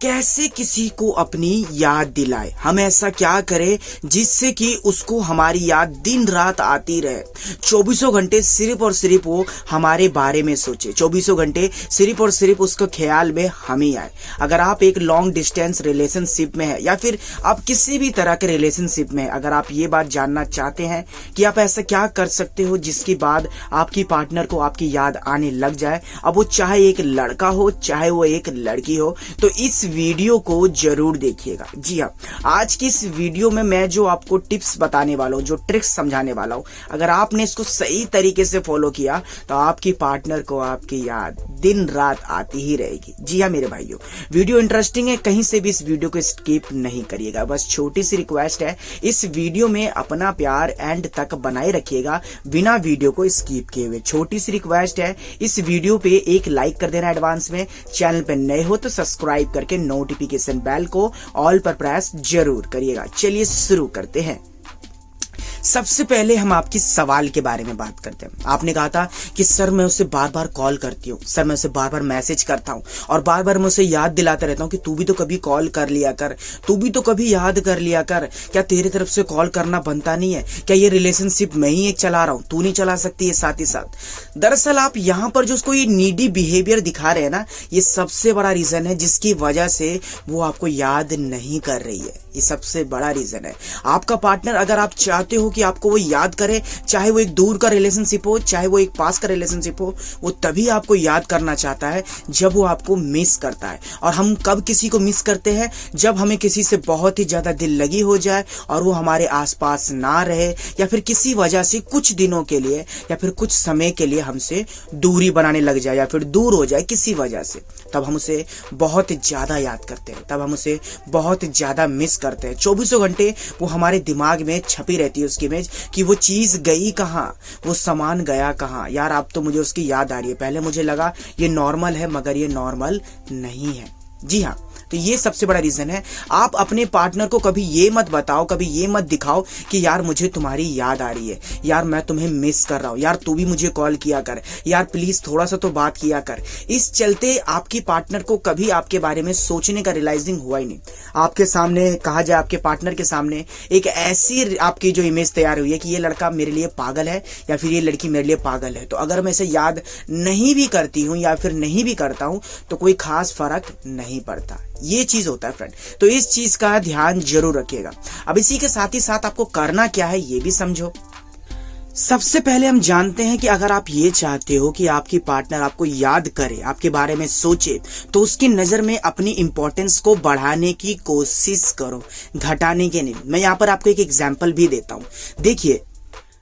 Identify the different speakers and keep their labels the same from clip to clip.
Speaker 1: कैसे किसी को अपनी याद दिलाए, हम ऐसा क्या करें जिससे कि उसको हमारी याद दिन रात आती रहे, चौबीसों घंटे सिर्फ और सिर्फ वो हमारे बारे में सोचे, चौबीसों घंटे सिर्फ और सिर्फ उसका ख्याल में हम ही आए। अगर आप एक लॉन्ग डिस्टेंस रिलेशनशिप में है या फिर आप किसी भी तरह के रिलेशनशिप में, अगर आप ये बात जानना चाहते हैं कि आप ऐसा क्या कर सकते हो जिसके बाद आपकी पार्टनर को आपकी याद आने लग जाए, अब वो चाहे एक लड़का हो चाहे वो एक लड़की हो, तो इस वीडियो को जरूर देखिएगा। जी हाँ, आज की इस वीडियो में मैं जो आपको टिप्स बताने वाला हूँ, जो ट्रिक्स समझाने वाला हूँ, अगर आपने इसको सही तरीके से फॉलो किया तो आपकी पार्टनर को आपकी याद दिन रात आती ही रहेगी। जी हाँ मेरे भाइयों, वीडियो इंटरेस्टिंग है, कहीं से भी इस वीडियो को स्किप नहीं करिएगा। बस छोटी सी रिक्वेस्ट है, इस वीडियो में अपना प्यार एंड तक बनाए रखिएगा बिना वीडियो को स्किप किए हुए। छोटी सी रिक्वेस्ट है, इस वीडियो पे एक लाइक कर देना एडवांस में, चैनल पे नए हो तो सब्सक्राइब करके नोटिफिकेशन बेल को ऑल पर प्रेस जरूर करिएगा। चलिए शुरू करते हैं। सबसे पहले हम आपकी सवाल के बारे में बात करते हैं। आपने कहा था कि सर मैं उसे बार बार कॉल करती हूँ, सर मैं उसे बार बार मैसेज करता हूँ और बार बार मैं उसे याद दिलाता रहता हूँ कि तू भी तो कभी कॉल कर लिया कर, तू भी तो कभी याद कर लिया कर, क्या तेरी तरफ से कॉल करना बनता नहीं है? क्या ये रिलेशनशिप मैं ही एक चला रहा हूँ, तू नहीं चला सकती है साथ ही साथ? दरअसल आप यहाँ पर जो उसको ये नीडी बिहेवियर दिखा रहे हैं ना, ये सबसे बड़ा रीजन है जिसकी वजह से वो आपको याद नहीं कर रही है। ये सबसे बड़ा रीजन है। आपका पार्टनर, अगर आप चाहते हो कि आपको वो याद करे, चाहे वो एक दूर का रिलेशनशिप हो चाहे वो एक पास का रिलेशनशिप हो, वो तभी आपको याद करना चाहता है जब वो आपको मिस करता है। और हम कब किसी को मिस करते हैं? जब हमें किसी से बहुत ही ज्यादा दिल लगी हो जाए और वो हमारे आसपास ना रहे, या फिर किसी वजह से कुछ दिनों के लिए या फिर कुछ समय के लिए हमसे दूरी बनाने लग जाए या फिर दूर हो जाए किसी वजह से, तब हम उसे बहुत ज्यादा याद करते हैं, तब हम उसे बहुत ज्यादा मिस करते हैं। चौबीसों घंटे वो हमारे दिमाग में छपी रहती है उसकी इमेज कि वो चीज गई कहाँ, वो सामान गया कहाँ। यार अब तो मुझे उसकी याद आ रही है, पहले मुझे लगा ये नॉर्मल है मगर ये नॉर्मल नहीं है। जी हाँ, तो ये सबसे बड़ा रीजन है। आप अपने पार्टनर को कभी ये मत बताओ, कभी ये मत दिखाओ कि यार मुझे तुम्हारी याद आ रही है, यार मैं तुम्हें मिस कर रहा हूं, यार तू भी मुझे कॉल किया कर, यार प्लीज थोड़ा सा तो बात किया कर। इस चलते आपकी पार्टनर को कभी आपके बारे में सोचने का रियलाइजिंग हुआ ही नहीं। आपके सामने कहा जाए, आपके पार्टनर के सामने एक ऐसी आपकी जो इमेज तैयार हुई है कि ये लड़का मेरे लिए पागल है या फिर ये लड़की मेरे लिए पागल है, तो अगर मैं इसे याद नहीं भी करती हूँ या फिर नहीं भी करता हूँ तो कोई खास फर्क नहीं पड़ता। ये चीज होता है फ्रेंड, तो इस चीज का ध्यान जरूर रखिएगा। अब इसी के साथ ही साथ आपको करना क्या है ये भी समझो। सबसे पहले हम जानते हैं कि अगर आप ये चाहते हो कि आपकी पार्टनर आपको याद करे, आपके बारे में सोचे, तो उसकी नजर में अपनी इंपॉर्टेंस को बढ़ाने की कोशिश करो, घटाने के नहीं। मैं यहाँ पर आपको एक एग्जाम्पल भी देता हूँ। देखिए,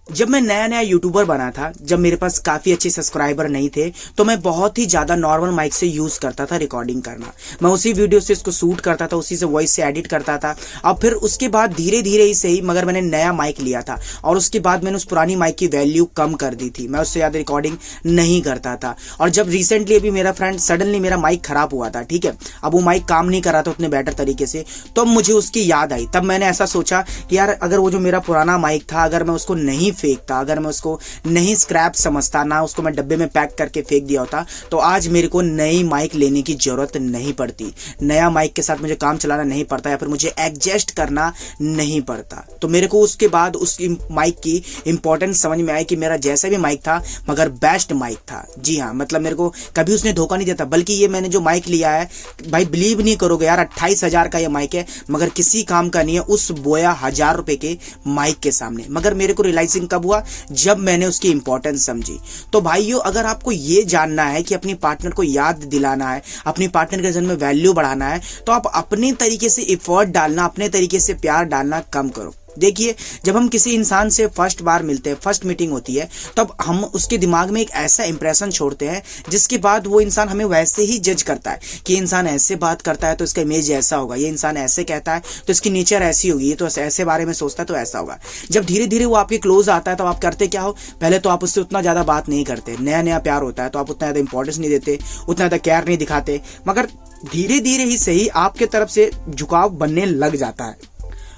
Speaker 1: जब मैं नया नया यूट्यूबर बना था, जब मेरे पास काफी अच्छे सब्सक्राइबर नहीं थे, तो मैं बहुत ही ज्यादा नॉर्मल माइक से यूज करता था रिकॉर्डिंग करना। मैं उसी वीडियो से इसको शूट करता था, उसी से वॉइस से एडिट करता था। अब फिर उसके बाद धीरे धीरे ही सही, मगर मैंने नया माइक लिया था और उसके बाद मैंने उस पुरानी माइक की वैल्यू कम कर दी थी, मैं उससे ज्यादा रिकॉर्डिंग नहीं करता था। और जब रिसेंटली अभी मेरा फ्रेंड सडनली मेरा माइक खराब हुआ था, ठीक है, अब वो माइक काम नहीं कर रहा था उतने बेटर तरीके से, तो मुझे उसकी याद आई। तब मैंने ऐसा सोचा कि यार अगर वो जो मेरा पुराना माइक था, अगर मैं उसको नहीं फेंकता, अगर मैं उसको नहीं स्क्रैप समझता, ना उसको मैं डब्बे में पैक करके फेंक दिया होता, तो आज मेरे को नई माइक लेने की जरूरत नहीं पड़ती, नया माइक के साथ मुझे काम चलाना नहीं पड़ता या फिर मुझे एडजस्ट करना नहीं पड़ता। तो मेरे को उसके बाद उस माइक की इंपॉर्टेंस समझ में आई कि मेरा जैसा भी माइक था मगर बेस्ट माइक था। जी हाँ, मतलब मेरे को कभी उसने धोखा नहीं देता। बल्कि ये मैंने जो माइक लिया है भाई, बिलीव नहीं करोगे यार, 28,000 का ये माइक है मगर किसी काम का नहीं है उस बोया 1,000 रुपए के माइक के सामने। मगर मेरे को रियलाइजिंग कब हुआ? जब मैंने उसकी इंपॉर्टेंस समझी। तो भाइयों, अगर आपको ये जानना है कि अपनी पार्टनर को याद दिलाना है, अपनी पार्टनर के जीवन में वैल्यू बढ़ाना है, तो आप अपने तरीके से एफर्ट डालना, अपने तरीके से प्यार डालना कम करो। देखिए, जब हम किसी इंसान से फर्स्ट बार मिलते हैं, फर्स्ट मीटिंग होती है, तब हम उसके दिमाग में एक ऐसा इंप्रेशन छोड़ते हैं जिसके बाद वो इंसान हमें वैसे ही जज करता है कि ये इंसान ऐसे बात करता है तो इसका इमेज ऐसा होगा, ये इंसान ऐसे कहता है तो इसकी नेचर ऐसी होगी, ये तो ऐसे बारे में सोचता है तो ऐसा होगा। जब धीरे धीरे वो आपके क्लोज आता है तो आप करते क्या हो? पहले तो आप उससे उतना ज्यादा बात नहीं करते, नया नया प्यार होता है तो आप उतना ज्यादा इंपॉर्टेंस नहीं देते, उतना ज्यादा केयर नहीं दिखाते, मगर धीरे धीरे ही सही आपके तरफ से झुकाव बनने लग जाता है।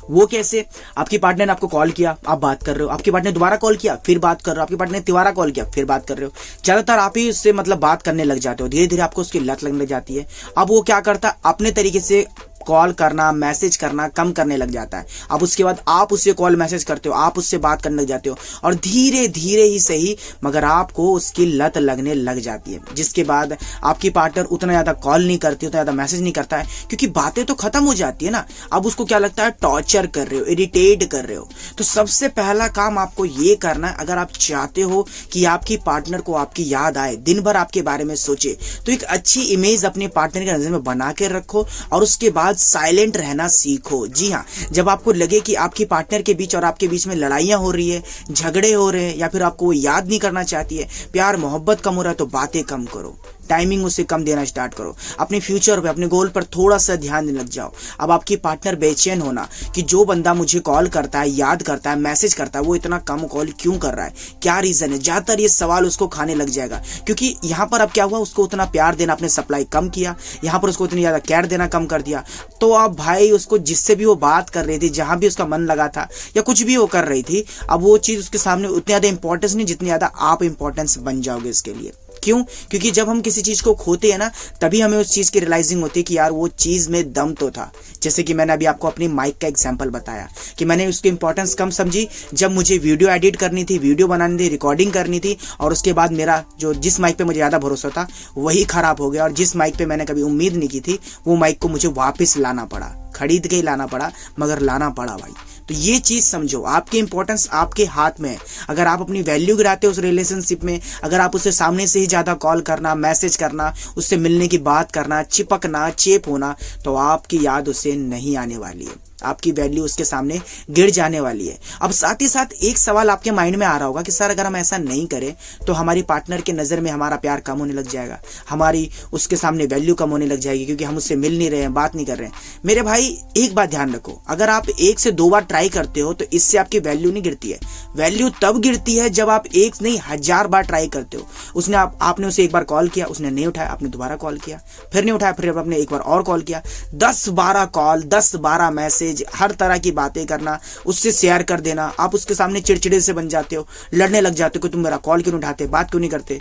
Speaker 1: वो कैसे? आपकी पार्टनर ने आपको कॉल किया, आप बात कर रहे हो, आपकी पार्टनर ने दोबारा कॉल किया, फिर बात कर रहे हो, आपकी पार्टनर ने दोबारा कॉल किया, फिर बात कर रहे हो। ज्यादातर आप ही उससे मतलब बात करने लग जाते हो, धीरे धीरे आपको उसकी लत लगने लग जाती है। अब वो क्या करता है, अपने तरीके से कॉल करना, मैसेज करना कम करने लग जाता है। अब उसके बाद आप उससे कॉल मैसेज करते हो, आप उससे बात करने लग जाते हो, और धीरे धीरे ही सही मगर आपको उसकी लत लगने लग जाती है। जिसके बाद आपकी पार्टनर उतना ज्यादा कॉल नहीं करती, उतना ज्यादा मैसेज नहीं करता है, क्योंकि बातें तो खत्म हो जाती है ना। अब उसको क्या लगता है, टॉर्चर कर रहे हो, इरिटेट कर रहे हो। तो सबसे पहला काम आपको ये करना है, अगर आप चाहते हो कि आपकी पार्टनर को आपकी याद आए, दिन भर आपके बारे में सोचे, तो एक अच्छी इमेज अपने पार्टनर की नजर में बना के रखो और उसके बाद साइलेंट रहना सीखो। जी हाँ, जब आपको लगे कि आपकी पार्टनर के बीच और आपके बीच में लड़ाइयां हो रही है, झगड़े हो रहे हैं, या फिर आपको वो याद नहीं करना चाहती है, प्यार मोहब्बत कम हो रहा है, तो बातें कम करो, टाइमिंग उसे कम देना स्टार्ट करो, अपने फ्यूचर पे, अपने गोल पर थोड़ा सा ध्यान देने लग जाओ। अब आपकी पार्टनर बेचैन होना कि जो बंदा मुझे कॉल करता है, याद करता है, मैसेज करता है, वो इतना कम कॉल क्यों कर रहा है, क्या रीजन है, ज्यादातर ये सवाल उसको खाने लग जाएगा। क्योंकि यहाँ पर अब क्या हुआ, उसको उतना प्यार देना आपने सप्लाई कम किया, यहाँ पर उसको उतनी ज्यादा केयर देना कम कर दिया। तो अब भाई उसको जिससे भी वो बात कर रही थी, जहां भी उसका मन लगा था या कुछ भी वो कर रही थी, अब वो चीज उसके सामने उतनी ज्यादा इंपॉर्टेंस नहीं जितनी ज्यादा आप इंपॉर्टेंस बन जाओगे इसके लिए। क्यों? क्योंकि जब हम किसी चीज को खोते हैं ना, तभी हमें उस चीज की रियलाइजिंग होती है कि यार वो चीज में दम तो था। जैसे कि मैंने अभी आपको अपनी माइक का एग्जांपल बताया कि मैंने उसकी इंपॉर्टेंस कम समझी जब मुझे वीडियो एडिट करनी थी, वीडियो बनानी थी, रिकॉर्डिंग करनी थी, और उसके बाद मेरा जिस माइक पे मुझे ज्यादा भरोसा था वही खराब हो गया, और जिस माइक पे मैंने कभी उम्मीद नहीं की थी वो माइक को मुझे वापस लाना पड़ा, खरीद के ही लाना पड़ा, मगर लाना पड़ा भाई। तो ये चीज समझो, आपकी इंपॉर्टेंस आपके हाथ में है। अगर आप अपनी वैल्यू गिराते हो उस रिलेशनशिप में, अगर आप उसे सामने से ही ज्यादा कॉल करना, मैसेज करना, उससे मिलने की बात करना, चिपकना, चेप होना, तो आपकी याद उसे नहीं आने वाली है, आपकी वैल्यू उसके सामने गिर जाने वाली है। अब साथ ही साथ एक सवाल आपके माइंड में आ रहा होगा कि सर अगर हम ऐसा नहीं करें तो हमारी पार्टनर के नजर में हमारा प्यार कम होने लग जाएगा, हमारी उसके सामने वैल्यू कम होने लग जाएगी क्योंकि हम उससे मिल नहीं रहे हैं, बात नहीं कर रहे हैं। मेरे भाई एक बात ध्यान रखो, अगर आप 1 से 2 बार ट्राई करते हो तो इससे आपकी वैल्यू नहीं गिरती है। वैल्यू तब गिरती है जब आप 1 नहीं 1000 बार ट्राई करते हो। आपने उसे एक बार कॉल किया, उसने नहीं उठाया, आपने दोबारा कॉल किया, फिर नहीं उठाया, फिर आपने एक बार और कॉल किया, 10-12 कॉल, 10-12 मैसेज, हर तरह की बातें करना, उससे शेयर कर देना, आप उसके सामने चिड़चिड़े से बन जाते हो, लड़ने लग जाते हो कि तुम मेरा कॉल क्यों नहीं उठाते, बात क्यों नहीं करते।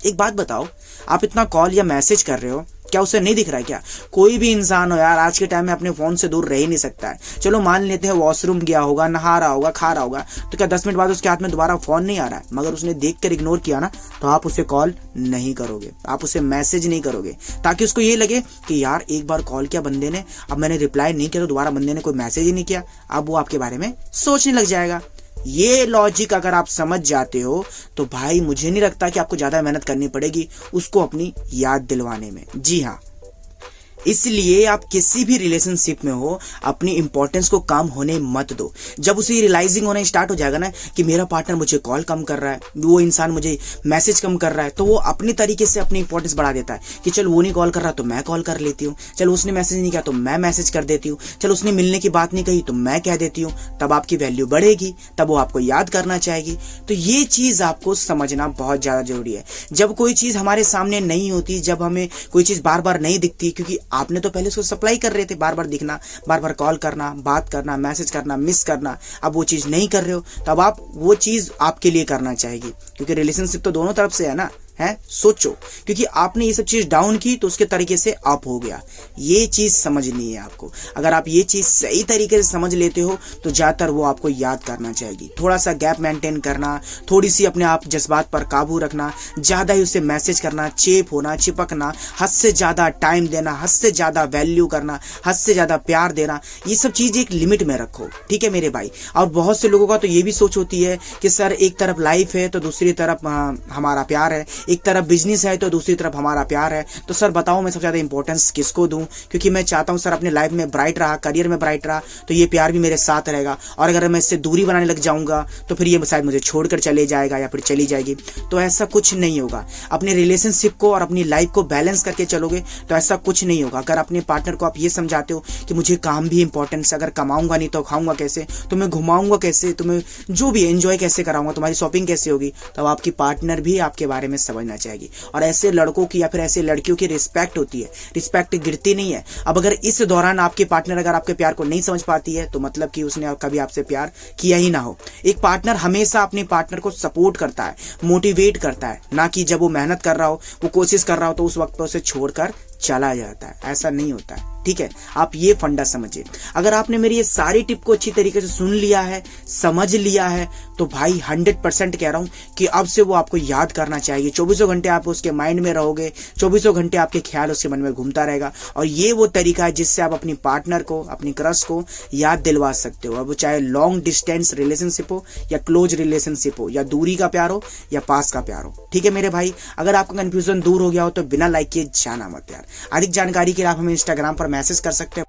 Speaker 1: एक बात बताओ, आप इतना कॉल या मैसेज कर रहे हो, क्या उसे नहीं दिख रहा है क्या? कोई भी इंसान हो यार, आज के टाइम में अपने फोन से दूर रह ही नहीं सकता है। चलो मान लेते हैं वॉशरूम गया होगा, नहा रहा होगा, खा रहा होगा, तो क्या 10 मिनट बाद उसके हाथ में दोबारा फोन नहीं आ रहा है? मगर उसने देख कर इग्नोर किया ना, तो आप उसे कॉल नहीं करोगे, आप उसे मैसेज नहीं करोगे, ताकि उसको ये लगे कि यार एक बार कॉल किया बंदे ने, अब मैंने रिप्लाई नहीं किया तो दोबारा बंदे ने कोई मैसेज ही नहीं किया, अब वो आपके बारे में सोचने लग जाएगा। ये लॉजिक अगर आप समझ जाते हो तो भाई मुझे नहीं लगता कि आपको ज्यादा मेहनत करनी पड़ेगी उसको अपनी याद दिलवाने में। जी हाँ, इसलिए आप किसी भी रिलेशनशिप में हो, अपनी इंपॉर्टेंस को कम होने मत दो। जब उसे रियलाइजिंग होना स्टार्ट हो जाएगा ना कि मेरा पार्टनर मुझे कॉल कम कर रहा है, वो इंसान मुझे मैसेज कम कर रहा है, तो वो अपनी तरीके से अपनी इंपॉर्टेंस बढ़ा देता है कि चल वो नहीं कॉल कर रहा तो मैं कॉल कर लेती हूँ, चल उसने मैसेज नहीं किया तो मैं मैसेज कर देती हूँ, चल उसने मिलने की बात नहीं कही तो मैं कह देती हूँ। तब आपकी वैल्यू बढ़ेगी, तब वो आपको याद करना चाहेगी। तो ये चीज आपको समझना बहुत ज्यादा जरूरी है। जब कोई चीज हमारे सामने नहीं होती, जब हमें कोई चीज बार बार नहीं दिखती, क्योंकि आपने तो पहले उसको सप्लाई कर रहे थे, बार बार दिखना, बार बार कॉल करना, बात करना, मैसेज करना, मिस करना, अब वो चीज नहीं कर रहे हो, तब आप वो चीज आपके लिए करना चाहेगी, क्योंकि रिलेशनशिप तो दोनों तरफ से है ना, है। सोचो, क्योंकि आपने ये सब चीज डाउन की तो उसके तरीके से अप हो गया। ये चीज समझनी है आपको। अगर आप ये चीज सही तरीके से समझ लेते हो तो ज्यादातर वो आपको याद करना चाहिए। थोड़ा सा गैप मेंटेन करना, थोड़ी सी अपने आप जज्बात पर काबू रखना, ज्यादा ही उससे मैसेज करना, चेप होना, चिपकना, हद से ज्यादा टाइम देना, हद से ज्यादा वैल्यू करना, हद से ज्यादा प्यार देना, ये सब चीज एक लिमिट में रखो, ठीक है मेरे भाई। और बहुत से लोगों का तो ये भी सोच होती है कि सर एक तरफ लाइफ है तो दूसरी तरफ हमारा प्यार है, एक तरफ बिजनेस है तो दूसरी तरफ हमारा प्यार है, तो सर बताओ मैं सबसे ज्यादा इंपॉर्टेंस किसको दूं? क्योंकि मैं चाहता हूं सर अपने लाइफ में ब्राइट रहा, करियर में ब्राइट रहा, तो ये प्यार भी मेरे साथ रहेगा, और अगर मैं इससे दूरी बनाने लग जाऊंगा तो फिर ये शायद मुझे छोड़कर चले जाएगा या फिर चली जाएगी। तो ऐसा कुछ नहीं होगा। अपने रिलेशनशिप को और अपनी लाइफ को बैलेंस करके चलोगे तो ऐसा कुछ नहीं होगा। अगर अपने पार्टनर को आप ये समझाते हो कि मुझे काम भी इंपॉर्टेंस, अगर कमाऊंगा नहीं तो खाऊंगा कैसे, तुम्हें घुमाऊंगा कैसे, तुम्हें जो भी एंजॉय कैसे कराऊंगा, तुम्हारी शॉपिंग कैसे होगी, तब आपकी पार्टनर भी आपके बारे में समझ समझना चाहिए। और ऐसे लड़कों की या फिर ऐसे लड़कियों की रिस्पेक्ट होती है, रिस्पेक्ट गिरती नहीं है। अब अगर इस दौरान आपके पार्टनर अगर आपके प्यार को नहीं समझ पाती है तो मतलब कि उसने कभी आपसे प्यार किया ही ना हो। एक पार्टनर हमेशा अपने पार्टनर को सपोर्ट करता है, मोटिवेट करता है, ना कि जब वो मेहनत कर रहा हो, वो कोशिश कर रहा हो तो उस वक्त पर उसे छोड़कर चला जाता है। ऐसा नहीं होता है, ठीक है। आप ये फंडा समझिए। अगर आपने मेरी ये सारी टिप को अच्छी तरीके से सुन लिया है, समझ लिया है, तो भाई 100% कह रहा हूं कि अब से वो आपको याद करना चाहिए। 24 घंटे आप उसके माइंड में रहोगे, 24 घंटे आपके ख्याल उसके मन में घूमता रहेगा। और ये वो तरीका है जिससे आप अपनी पार्टनर को, अपनी क्रश को याद दिलवा सकते हो। अब वो चाहे लॉन्ग डिस्टेंस रिलेशनशिप हो या क्लोज रिलेशनशिप हो, या दूरी का प्यार हो या पास का प्यार हो, ठीक है मेरे भाई। अगर आपका कंफ्यूजन दूर हो गया हो तो बिना लाइक किए जाना मत यार। अधिक जानकारी के लिए आप हमें इंस्टाग्राम पर मैसेज कर सकते हैं।